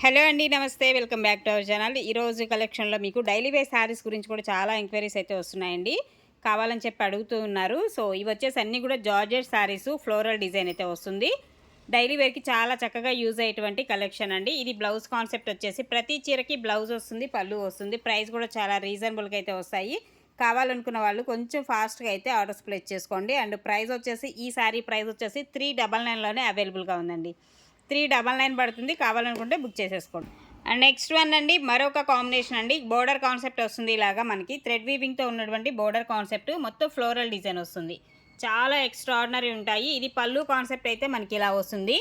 Hello అండి, నమస్తే. Welcome back to our channel. ఈరోజు కలెక్షన్లో మీకు డైలీ వేర్ శారీస్ గురించి కూడా చాలా ఎంక్వైరీస్ అయితే వస్తున్నాయండి. కావాలని చెప్పి అడుగుతూ ఉన్నారు. సో ఇవి వచ్చేసి అన్నీ కూడా జార్జెట్ శారీస్, ఫ్లోరల్ డిజైన్ అయితే వస్తుంది. డైలీ వేర్కి చాలా చక్కగా యూజ్ అయ్యేటువంటి కలెక్షన్ అండి. ఇది బ్లౌజ్ కాన్సెప్ట్ వచ్చేసి ప్రతి చీరకి బ్లౌజ్ వస్తుంది, పళ్ళు వస్తుంది. ప్రైస్ కూడా చాలా రీజనబుల్గా అయితే వస్తాయి. కావాలనుకున్న వాళ్ళు కొంచెం ఫాస్ట్గా అయితే ఆర్డర్స్ ప్లేస్ చేసుకోండి. అండ్ ప్రైస్ వచ్చేసి ఈ శారీ ప్రైస్ వచ్చేసి 399లోనే అవైలబుల్గా ఉందండి. 399 పడుతుంది. కావాలనుకుంటే బుక్ చేసేసుకోండి. అండ్ నెక్స్ట్ వన్ అండి, మరొక కాంబినేషన్ అండి. బోర్డర్ కాన్సెప్ట్ వస్తుంది. ఇలాగా మనకి థ్రెడ్ వీవింగ్తో ఉన్నటువంటి బోర్డర్ కాన్సెప్ట్, మొత్తం ఫ్లోరల్ డిజైన్ వస్తుంది. చాలా ఎక్స్ట్రాడినరీ ఉంటాయి. ఇది పళ్ళు కాన్సెప్ట్ అయితే మనకి ఇలా వస్తుంది.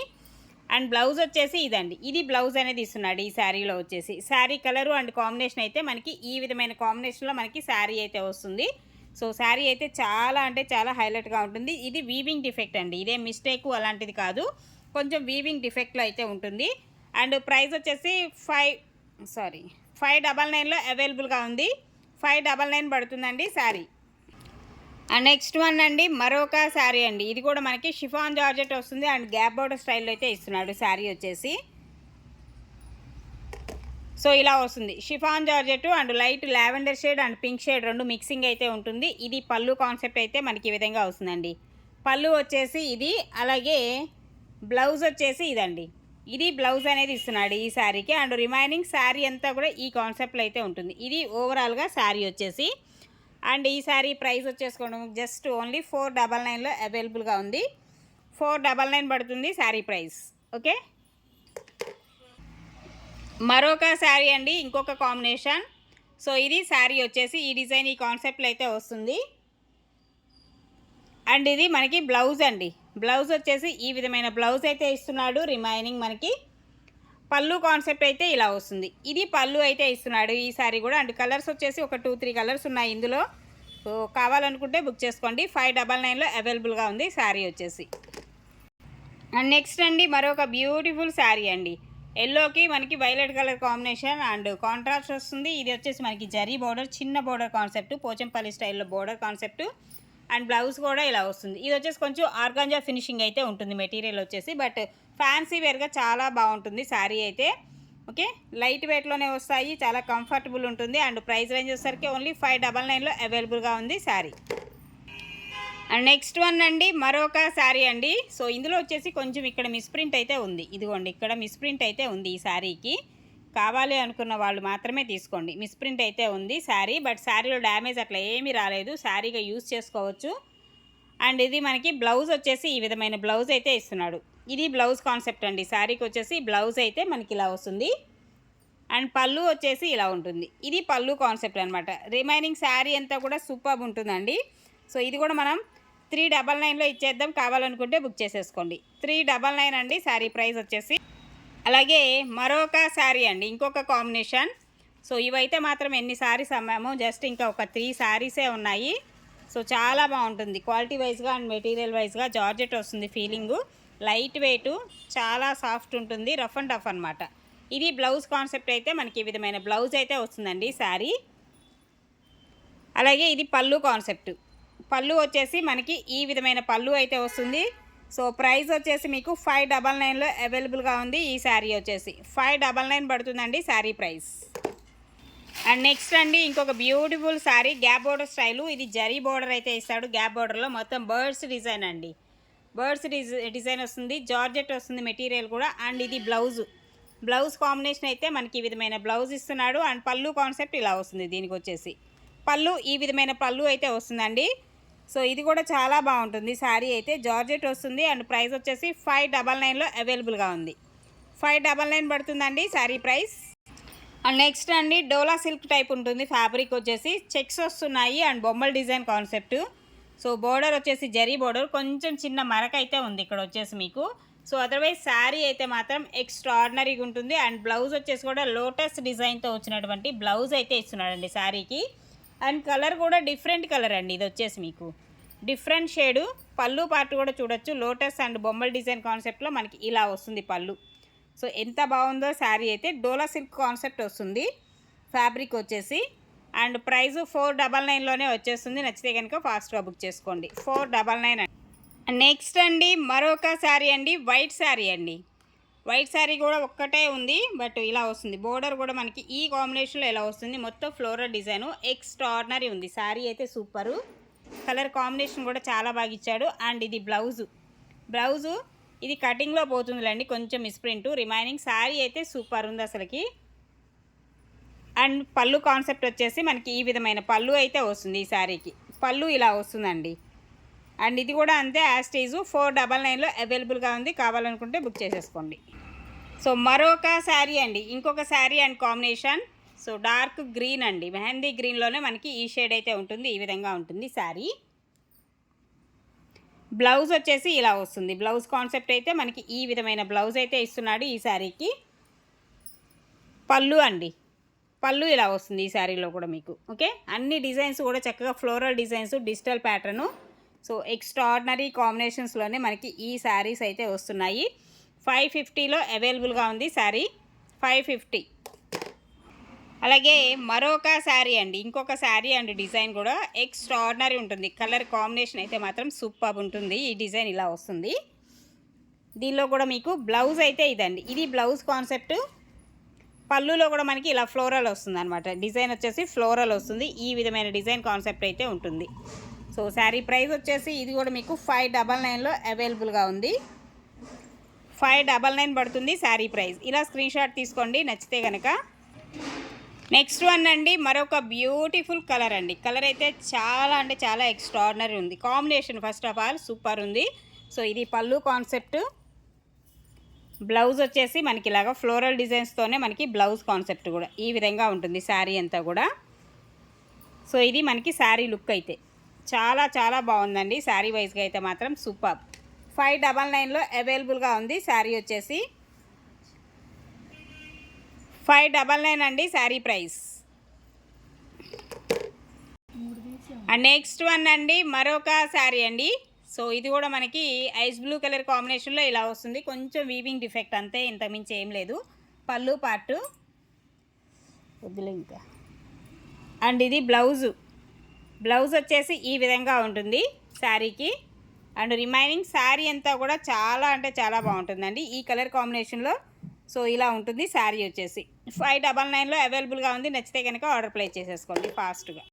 అండ్ బ్లౌజ్ వచ్చేసి ఇదండి. ఇది బ్లౌజ్ అనేది ఇస్తున్నాడు ఈ శారీలో వచ్చేసి. శారీ కలరు అండ్ కాంబినేషన్ అయితే మనకి ఈ విధమైన కాంబినేషన్లో మనకి శారీ అయితే వస్తుంది. సో శారీ అయితే చాలా అంటే చాలా హైలైట్గా ఉంటుంది. ఇది వీవింగ్ డిఫెక్ట్ అండి, ఇదే మిస్టేక్ అలాంటిది కాదు. కొంచెం వీవింగ్ డిఫెక్ట్లో అయితే ఉంటుంది. అండ్ ప్రైస్ వచ్చేసి 599లో అవైలబుల్గా ఉంది. 599 పడుతుందండి శారీ. అండ్ నెక్స్ట్ వన్ అండి, మరొక శారీ అండి. ఇది కూడా మనకి షిఫాన్ జార్జెట్ వస్తుంది అండ్ గ్యాప్ బోర్డర్ స్టైల్లో అయితే ఇస్తున్నాడు శారీ వచ్చేసి. సో ఇలా వస్తుంది. Chiffon georgette and light lavender shade and pink shade రెండు మిక్సింగ్ అయితే ఉంటుంది. ఇది పళ్ళు కాన్సెప్ట్ అయితే మనకి ఈ విధంగా వస్తుందండి. పళ్ళు వచ్చేసి ఇది, అలాగే బ్లౌజ్ వచ్చేసి ఇదండి. ఇది బ్లౌజ్ అనేది ఇస్తున్నాడు ఈ శారీకి. అండ్ రిమైనింగ్ శారీ అంతా కూడా ఈ కాన్సెప్ట్లో అయితే ఉంటుంది. ఇది ఓవరాల్గా శారీ వచ్చేసి. అండ్ ఈ శారీ ప్రైస్ వచ్చేసుకోవడం జస్ట్ ఓన్లీ 499లో అవైలబుల్గా ఉంది. 499 పడుతుంది శారీ ప్రైస్. ఓకే, మరొక శారీ అండి, ఇంకొక కాంబినేషన్. సో ఇది శారీ వచ్చేసి ఈ డిజైన్ ఈ కాన్సెప్ట్లో అయితే వస్తుంది. అండ్ ఇది మనకి బ్లౌజ్ అండి. బ్లౌజ్ వచ్చేసి ఈ విధమైన బ్లౌజ్ అయితే ఇస్తున్నాడు. రిమైనింగ్ మనకి పళ్ళు కాన్సెప్ట్ అయితే ఇలా వస్తుంది. ఇది పళ్ళు అయితే ఇస్తున్నాడు ఈ శారీ కూడా. అండ్ కలర్స్ వచ్చేసి ఒక 2-3 కలర్స్ ఉన్నాయి ఇందులో. సో కావాలనుకుంటే బుక్ చేసుకోండి. 599లో అవైలబుల్గా ఉంది శారీ వచ్చేసి. అండ్ నెక్స్ట్ అండి, మరొక బ్యూటిఫుల్ శారీ అండి. ఎల్లోకి మనకి violet colour combination and contrast వస్తుంది. ఇది వచ్చేసి మనకి జరీ బోర్డర్, చిన్న బోర్డర్ కాన్సెప్ట్, పోచంపల్లి స్టైల్లో బోర్డర్ కాన్సెప్ట్. అండ్ బ్లౌజ్ కూడా ఇలా వస్తుంది. ఇది వచ్చేసి కొంచెం ఆర్గాంజా ఫినిషింగ్ అయితే ఉంటుంది మెటీరియల్ వచ్చేసి. బట్ ఫ్యాన్సీ వేర్గా చాలా బాగుంటుంది శారీ అయితే. ఓకే, లైట్ వెయిట్లోనే వస్తాయి, చాలా కంఫర్టబుల్ ఉంటుంది. అండ్ ప్రైస్ రేంజ్ వచ్చేసరికి ఓన్లీ 599లో అవైలబుల్గా ఉంది శారీ. అండ్ నెక్స్ట్ వన్ అండి, మరొక శారీ అండి. సో ఇందులో వచ్చేసి కొంచెం ఇక్కడ మిస్ప్రింట్ అయితే ఉంది. ఇదిగోండి, ఇక్కడ మిస్ప్రింట్ అయితే ఉంది ఈ శారీకి. కావాలి అనుకున్న వాళ్ళు మాత్రమే తీసుకోండి. మిస్ప్రింట్ అయితే ఉంది శారీ, బట్ శారీలో డ్యామేజ్ అట్లా ఏమీ రాలేదు. శారీగా యూజ్ చేసుకోవచ్చు. అండ్ ఇది మనకి బ్లౌజ్ వచ్చేసి ఈ విధమైన బ్లౌజ్ అయితే ఇస్తున్నాడు. ఇది బ్లౌజ్ కాన్సెప్ట్ అండి. శారీకి వచ్చేసి బ్లౌజ్ అయితే మనకి ఇలా వస్తుంది. అండ్ పళ్ళు వచ్చేసి ఇలా ఉంటుంది. ఇది పళ్ళు కాన్సెప్ట్ అనమాట. రిమైనింగ్ శారీ అంతా కూడా సూపర్ ఉంటుందండి. సో ఇది కూడా మనం 399లో ఇచ్చేద్దాం. కావాలనుకుంటే బుక్ చేసేసుకోండి. 399 అండి శారీ ప్రైస్ వచ్చేసి. అలాగే మరొక శారీ అండి, ఇంకొక కాంబినేషన్. సో ఇవైతే మాత్రం ఎన్ని శారీస్ అమ్మామో, జస్ట్ ఇంకా ఒక 3 శారీసే ఉన్నాయి. సో చాలా బాగుంటుంది క్వాలిటీ వైజ్గా అండ్ మెటీరియల్ వైజ్గా. జార్జెట్ వస్తుంది ఫీలింగు, లైట్ వెయిట్, చాలా సాఫ్ట్ ఉంటుంది, రఫ్ అండ్ టఫ్ అనమాట. ఇది బ్లౌజ్ కాన్సెప్ట్ అయితే మనకి ఈ విధమైన బ్లౌజ్ అయితే వస్తుందండి శారీ. అలాగే ఇది పళ్ళు కాన్సెప్ట్. పళ్ళు వచ్చేసి మనకి ఈ విధమైన పళ్ళు అయితే వస్తుంది. సో ప్రైస్ వచ్చేసి మీకు 599లో అవైలబుల్గా ఉంది ఈ శారీ వచ్చేసి. 599 పడుతుందండి శారీ ప్రైస్. అండ్ నెక్స్ట్ అండి, ఇంకొక beautiful sari, gap border style. ఇది జరీ బోర్డర్ అయితే ఇస్తాడు. గ్యాప్ బోర్డర్లో మొత్తం బర్డ్స్ డిజైన్ అండి. బర్డ్స్ డిజైన్ వస్తుంది. జార్జెట్ వస్తుంది మెటీరియల్ కూడా. అండ్ ఇది బ్లౌజ్ కాంబినేషన్ అయితే మనకి ఈ విధమైన బ్లౌజ్ ఇస్తున్నాడు. అండ్ పళ్ళు కాన్సెప్ట్ ఇలా వస్తుంది. దీనికి వచ్చేసి పళ్ళు ఈ విధమైన పళ్ళు అయితే వస్తుందండి. సో ఇది కూడా చాలా బాగుంటుంది శారీ అయితే. జార్జెట్ వస్తుంది. అండ్ ప్రైస్ వచ్చేసి 599లో అవైలబుల్గా ఉంది. 599 పడుతుందండి శారీ ప్రైస్. అండ్ నెక్స్ట్ అండి, డోలా సిల్క్ టైప్ ఉంటుంది ఫ్యాబ్రిక్ వచ్చేసి. చెక్స్ వస్తున్నాయి అండ్ బొమ్మల డిజైన్ కాన్సెప్ట్. సో బోర్డర్ వచ్చేసి జరీ బోర్డర్, కొంచెం చిన్న మరక అయితే ఉంది ఇక్కడ వచ్చేసి మీకు. సో అదర్వైజ్ శారీ అయితే మాత్రం ఎక్స్ట్రాడినరీగా ఉంటుంది. అండ్ బ్లౌజ్ వచ్చేసి కూడా లోటస్ డిజైన్తో వచ్చినటువంటి బ్లౌజ్ అయితే ఇస్తున్నాడండి శారీకి. అండ్ కలర్ కూడా డిఫరెంట్ కలర్ అండి. ఇది వచ్చేసి మీకు డిఫరెంట్ షేడు. పళ్ళు పార్ట్ కూడా చూడొచ్చు. లోటస్ అండ్ బొమ్మల డిజైన్ కాన్సెప్ట్లో మనకి ఇలా వస్తుంది పళ్ళు. సో ఎంత బాగుందో శారీ అయితే. డోలా సిల్క్ కాన్సెప్ట్ వస్తుంది ఫ్యాబ్రిక్ వచ్చేసి. అండ్ ప్రైస్ 499లోనే వచ్చేస్తుంది. నచ్చితే కనుక ఫాస్ట్గా బుక్ చేసుకోండి. 499 అండి. నెక్స్ట్ అండి, మరొక శారీ అండి, వైట్ శారీ అండి. వైట్ శారీ కూడా ఒక్కటే ఉంది, బట్ ఇలా వస్తుంది. బోర్డర్ కూడా మనకి ఈ కాంబినేషన్లో ఇలా వస్తుంది. మొత్తం ఫ్లోరల్ డిజైను ఎక్స్ట్రాడినరీ ఉంది. శారీ అయితే సూపరు. కలర్ కాంబినేషన్ కూడా చాలా బాగా ఇచ్చాడు. అండ్ ఇది బ్లౌజు ఇది కటింగ్లో పోతుందిలేండి, కొంచెం మిస్ప్రింట్. రిమైనింగ్ శారీ అయితే సూపర్ ఉంది అసలుకి. అండ్ పళ్ళు కాన్సెప్ట్ వచ్చేసి మనకి ఈ విధమైన పళ్ళు అయితే వస్తుంది. ఈ శారీకి పళ్ళు ఇలా వస్తుందండి. అండ్ ఇది కూడా అంతే, యాస్టీజు 499లో అవైలబుల్గా ఉంది. కావాలనుకుంటే బుక్ చేసేసుకోండి. సో మరొక శారీ అండి, ఇంకొక sari and combination. So dark green అండి, మెహందీ గ్రీన్లోనే మనకి ఈ షేడ్ అయితే ఉంటుంది. ఈ విధంగా ఉంటుంది శారీ. బ్లౌజ్ వచ్చేసి ఇలా వస్తుంది. బ్లౌజ్ కాన్సెప్ట్ అయితే మనకి ఈ విధమైన బ్లౌజ్ అయితే ఇస్తున్నాడు ఈ శారీకి. పళ్ళు అండి, పళ్ళు ఇలా వస్తుంది ఈ శారీలో కూడా మీకు. ఓకే, అన్ని డిజైన్స్ కూడా చక్కగా floral designs, digital pattern. So extraordinary కాంబినేషన్స్లోనే మనకి ఈ శారీస్ అయితే వస్తున్నాయి. 550లో అవైలబుల్గా ఉంది శారీ, 550. అలాగే మరొక శారీ అండి, ఇంకొక శారీ అండ్ డిజైన్ కూడా ఎక్స్ట్రాడినరీ ఉంటుంది. కలర్ కాంబినేషన్ అయితే మాత్రం సూపర్ ఉంటుంది. ఈ డిజైన్ ఇలా వస్తుంది. దీనిలో కూడా మీకు బ్లౌజ్ అయితే ఇదండి, ఇది బ్లౌజ్ కాన్సెప్ట్. పళ్ళులో కూడా మనకి ఇలా ఫ్లోరల్ వస్తుంది అనమాట. డిజైన్ వచ్చేసి ఫ్లోరల్ వస్తుంది. ఈ విధమైన డిజైన్ కాన్సెప్ట్ అయితే ఉంటుంది. సో శారీ ప్రైస్ వచ్చేసి ఇది కూడా మీకు 599లో అవైలబుల్గా ఉంది. 599 పడుతుంది శారీ ప్రైస్. ఇలా స్క్రీన్ షాట్ తీసుకోండి నచ్చితే కనుక. నెక్స్ట్ వన్ అండి, మరొక బ్యూటిఫుల్ కలర్ అండి. కలర్ అయితే చాలా అంటే చాలా ఎక్స్ట్రాడినరీ ఉంది. Combination first of all super ఉంది. సో ఇది పళ్ళు కాన్సెప్ట్. బ్లౌజ్ వచ్చేసి మనకి ఇలాగా ఫ్లోరల్ డిజైన్స్తోనే మనకి బ్లౌజ్ కాన్సెప్ట్ కూడా ఈ విధంగా ఉంటుంది శారీ అంతా కూడా. సో ఇది మనకి శారీ లుక్ అయితే చాలా చాలా బాగుందండి. శారీ వైజ్గా అయితే మాత్రం సూపర్. 599లో అవైలబుల్గా ఉంది శారీ వచ్చేసి. 599 అండి sari price. And next one అండి, మరొక శారీ అండి. సో ఇది కూడా మనకి ఐస్ బ్లూ కలర్ కాంబినేషన్లో ఇలా వస్తుంది. కొంచెం వీవింగ్ డిఫెక్ట్ అంతే, ఇంతకుమించి ఏం లేదు. పళ్ళు పార్టు వద్దులే ఇంకా. అండ్ ఇది బ్లౌజ్ వచ్చేసి ఈ విధంగా ఉంటుంది శారీకి. అండ్ రిమైనింగ్ శారీ అంతా కూడా చాలా అంటే చాలా బాగుంటుందండి ఈ కలర్ కాంబినేషన్లో. సో ఇలా ఉంటుంది శారీ వచ్చేసి. 599లో అవైలబుల్గా ఉంది. నచ్చితే కనుక ఆర్డర్ ప్లేస్ చేసేసుకోండి ఫాస్ట్గా.